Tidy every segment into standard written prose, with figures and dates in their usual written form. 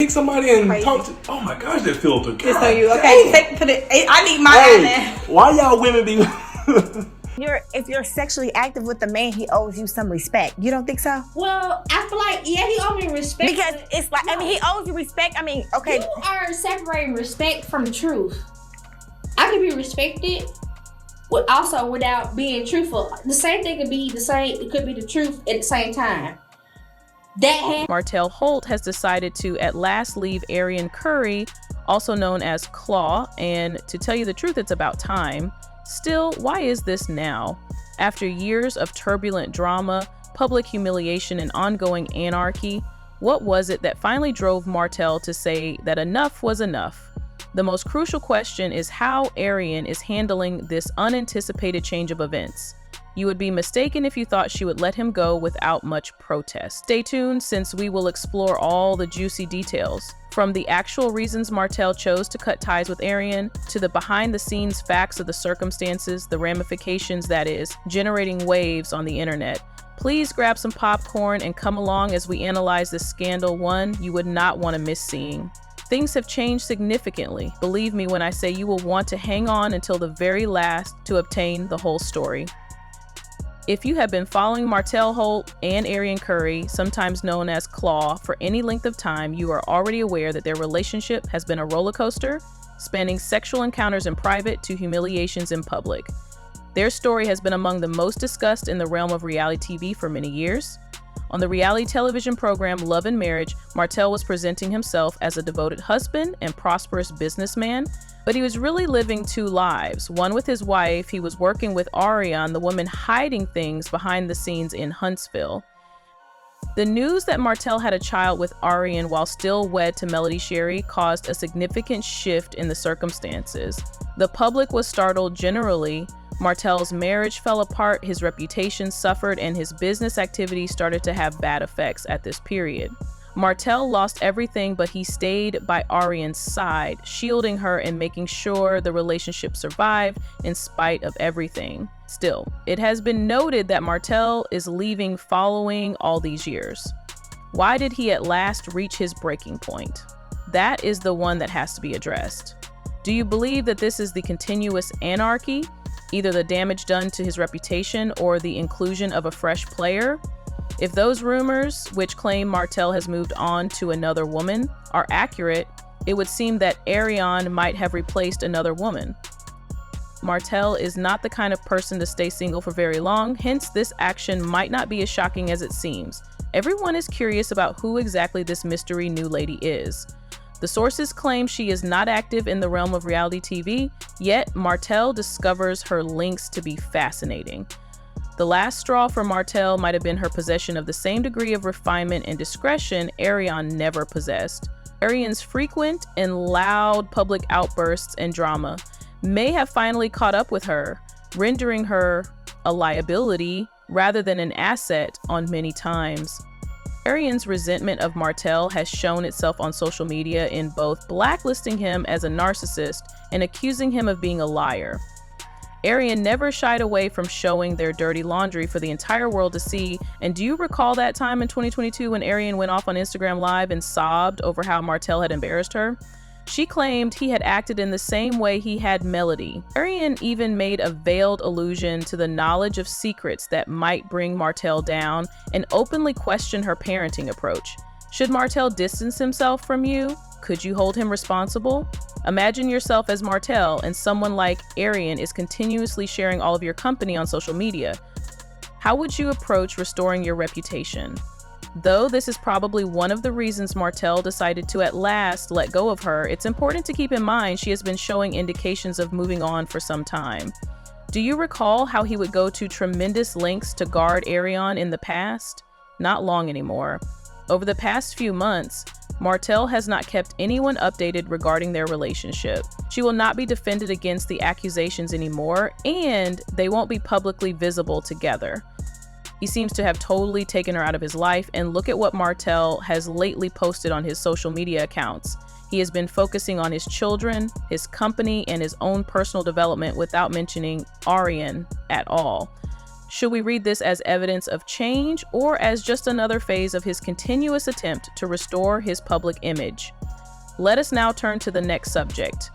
pick somebody and Crazy. talk to. Oh my gosh, that filter. God, Just so you okay? Put it. I need my eye there. Why y'all women be? If you're sexually active with a man, he owes you some respect. You don't think so? Well, I feel like, yeah, he owes me respect. Because it's like, I mean, he owes you respect. I mean, okay. You are separating respect from the truth. I can be respected, but also without being truthful. The same thing could be the same. It could be the truth at the same time. Martell Holt has decided to at last leave Arian Curry, also known as Claw, and to tell you the truth, it's about time. Still, why is this now? After years of turbulent drama, public humiliation, and ongoing anarchy, what was it that finally drove Martell to say that enough was enough? The most crucial question is how Arian is handling this unanticipated change of events. You would be mistaken if you thought she would let him go without much protest. Stay tuned, since we will explore all the juicy details. From the actual reasons Martell chose to cut ties with Arian, to the behind-the-scenes facts of the circumstances, the ramifications, that is, generating waves on the internet. Please grab some popcorn and come along as we analyze this scandal, one you would not want to miss seeing. Things have changed significantly. Believe me when I say you will want to hang on until the very last to obtain the whole story. If you have been following Martell Holt and Arian Curry, sometimes known as Claw, for any length of time, you are already aware that their relationship has been a roller coaster, spanning sexual encounters in private to humiliations in public. Their story has been among the most discussed in the realm of reality TV for many years. On the reality television program Love and Marriage, Martell was presenting himself as a devoted husband and prosperous businessman, but he was really living two lives. One with his wife, he was working with Arion, the woman hiding things behind the scenes in Huntsville. The news that Martell had a child with Arian while still wed to Melody Sherry caused a significant shift in the circumstances. The public was startled generally. Martell's marriage fell apart, his reputation suffered, and his business activities started to have bad effects at this period. Martell lost everything, but he stayed by Arian's side, shielding her and making sure the relationship survived in spite of everything. Still, it has been noted that Martell is leaving following all these years. Why did he at last reach his breaking point? That is the one that has to be addressed. Do you believe that this is the continuous anarchy, either the damage done to his reputation or the inclusion of a fresh player? If those rumors, which claim Martell has moved on to another woman, are accurate, it would seem that Arion might have replaced another woman. Martell is not the kind of person to stay single for very long, hence this action might not be as shocking as it seems. Everyone is curious about who exactly this mystery new lady is. The sources claim she is not active in the realm of reality TV, yet Martell discovers her links to be fascinating. The last straw for Martell might have been her possession of the same degree of refinement and discretion Arion never possessed. Arian's frequent and loud public outbursts and drama may have finally caught up with her, rendering her a liability rather than an asset on many times. Arian's resentment of Martell has shown itself on social media in both blacklisting him as a narcissist and accusing him of being a liar. Arian never shied away from showing their dirty laundry for the entire world to see, and do you recall that time in 2022 when Arian went off on Instagram Live and sobbed over how Martell had embarrassed her? She claimed he had acted in the same way he had Melody. Arian even made a veiled allusion to the knowledge of secrets that might bring Martell down and openly questioned her parenting approach. Should Martell distance himself from you? Could you hold him responsible? Imagine yourself as Martell and someone like Arian is continuously sharing all of your company on social media. How would you approach restoring your reputation? Though this is probably one of the reasons Martell decided to at last let go of her, it's important to keep in mind she has been showing indications of moving on for some time. Do you recall how he would go to tremendous lengths to guard Arion in the past? Not long anymore. Over the past few months, Martell has not kept anyone updated regarding their relationship. She will not be defended against the accusations anymore, and they won't be publicly visible together. He seems to have totally taken her out of his life, and look at what Martell has lately posted on his social media accounts. He has been focusing on his children, his company, and his own personal development without mentioning Arian at all. Should we read this as evidence of change or as just another phase of his continuous attempt to restore his public image? Let us now turn to the next subject,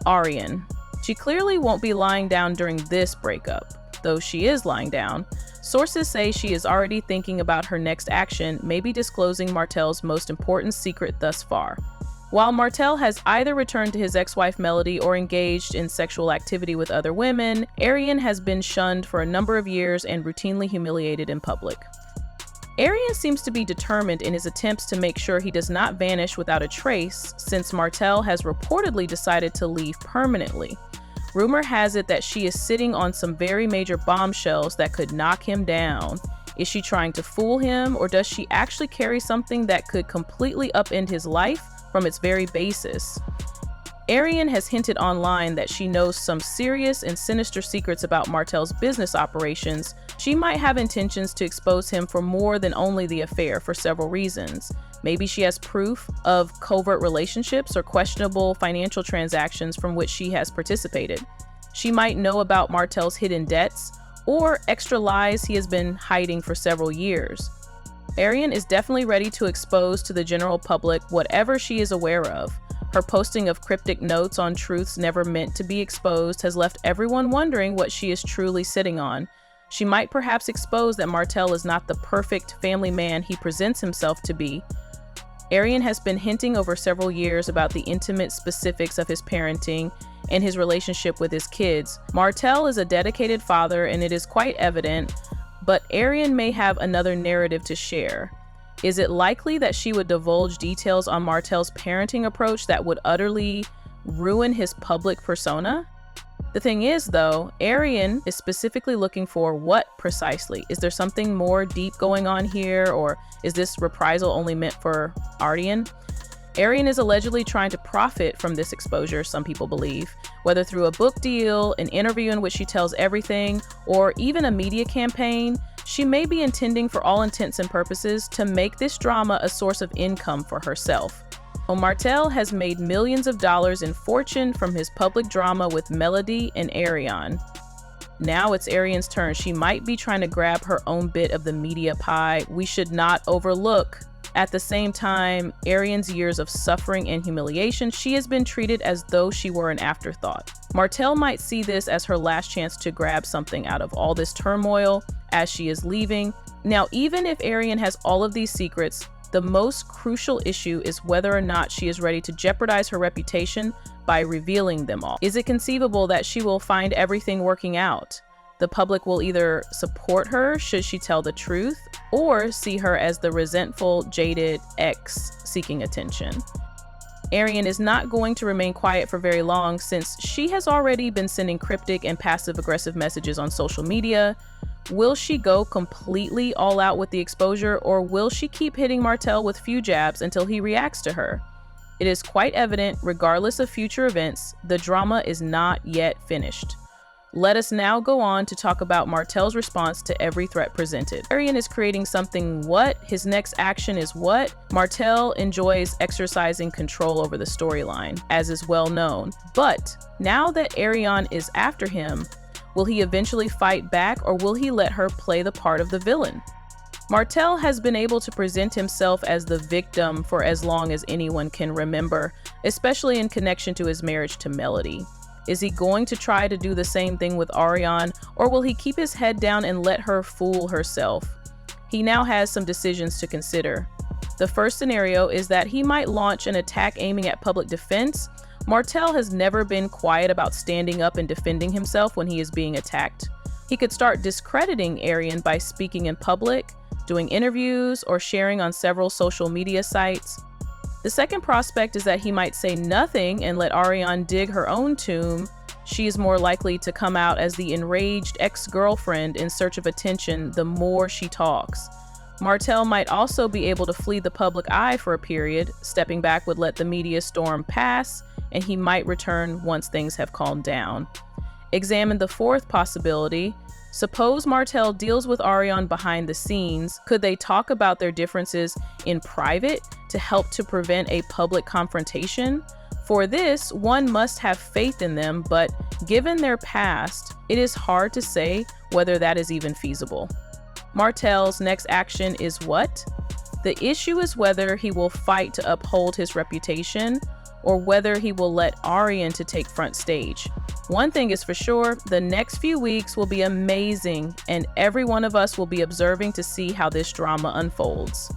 Arian. She clearly won't be lying down during this breakup, though she is lying down. Sources say she is already thinking about her next action, maybe disclosing Martell's most important secret thus far. While Martell has either returned to his ex-wife Melody or engaged in sexual activity with other women, Arian has been shunned for a number of years and routinely humiliated in public. Arian seems to be determined in his attempts to make sure he does not vanish without a trace, since Martell has reportedly decided to leave permanently. Rumor has it that she is sitting on some very major bombshells that could knock him down. Is she trying to fool him, or does she actually carry something that could completely upend his life from its very basis? Arian has hinted online that she knows some serious and sinister secrets about Martell's business operations. She might have intentions to expose him for more than only the affair for several reasons. Maybe she has proof of covert relationships or questionable financial transactions from which she has participated. She might know about Martell's hidden debts or extra lies he has been hiding for several years. Arian is definitely ready to expose to the general public whatever she is aware of. Her posting of cryptic notes on truths never meant to be exposed has left everyone wondering what she is truly sitting on. She might perhaps expose that Martell is not the perfect family man he presents himself to be. Arian has been hinting over several years about the intimate specifics of his parenting and his relationship with his kids. Martell is a dedicated father, and it is quite evident, but Arian may have another narrative to share. Is it likely that she would divulge details on Martell's parenting approach that would utterly ruin his public persona? The thing is, though, Arian is specifically looking for what precisely? Is there something more deep going on here, or is this reprisal only meant for Arian? Arian is allegedly trying to profit from this exposure, some people believe, whether through a book deal, an interview in which she tells everything, or even a media campaign. She may be intending, for all intents and purposes, to make this drama a source of income for herself. Martell has made millions of dollars in fortune from his public drama with Melody and Arion. Now it's Arian's turn. She might be trying to grab her own bit of the media pie we should not overlook. At the same time, Arian's years of suffering and humiliation, she has been treated as though she were an afterthought. Martell might see this as her last chance to grab something out of all this turmoil as she is leaving. Now, even if Arian has all of these secrets, the most crucial issue is whether or not she is ready to jeopardize her reputation by revealing them all. Is it conceivable that she will find everything working out? The public will either support her should she tell the truth, or see her as the resentful, jaded ex seeking attention. Arian is not going to remain quiet for very long, since she has already been sending cryptic and passive-aggressive messages on social media. Will she go completely all out with the exposure, or will she keep hitting Martell with few jabs until he reacts to her? It is quite evident, regardless of future events, the drama is not yet finished. Let us now go on to talk about Martell's response to every threat presented. Arian is creating something what? His next action is what? Martell enjoys exercising control over the storyline, as is well known. But now that Arion is after him, will he eventually fight back, or will he let her play the part of the villain? Martell has been able to present himself as the victim for as long as anyone can remember, especially in connection to his marriage to Melody. Is he going to try to do the same thing with Arion, or will he keep his head down and let her fool herself? He now has some decisions to consider. The first scenario is that he might launch an attack aiming at public defense. Martell has never been quiet about standing up and defending himself when he is being attacked. He could start discrediting Arian by speaking in public, doing interviews, or sharing on several social media sites. The second prospect is that he might say nothing and let Arion dig her own tomb. She is more likely to come out as the enraged ex-girlfriend in search of attention the more she talks. Martell might also be able to flee the public eye for a period. Stepping back would let the media storm pass, and he might return once things have calmed down. Examine the fourth possibility. Suppose Martell deals with Arion behind the scenes. Could they talk about their differences in private to help to prevent a public confrontation? For this, one must have faith in them, but given their past, it is hard to say whether that is even feasible. Martell's next action is what? The issue is whether he will fight to uphold his reputation or whether he will let Arian to take front stage. One thing is for sure, the next few weeks will be amazing, and every one of us will be observing to see how this drama unfolds.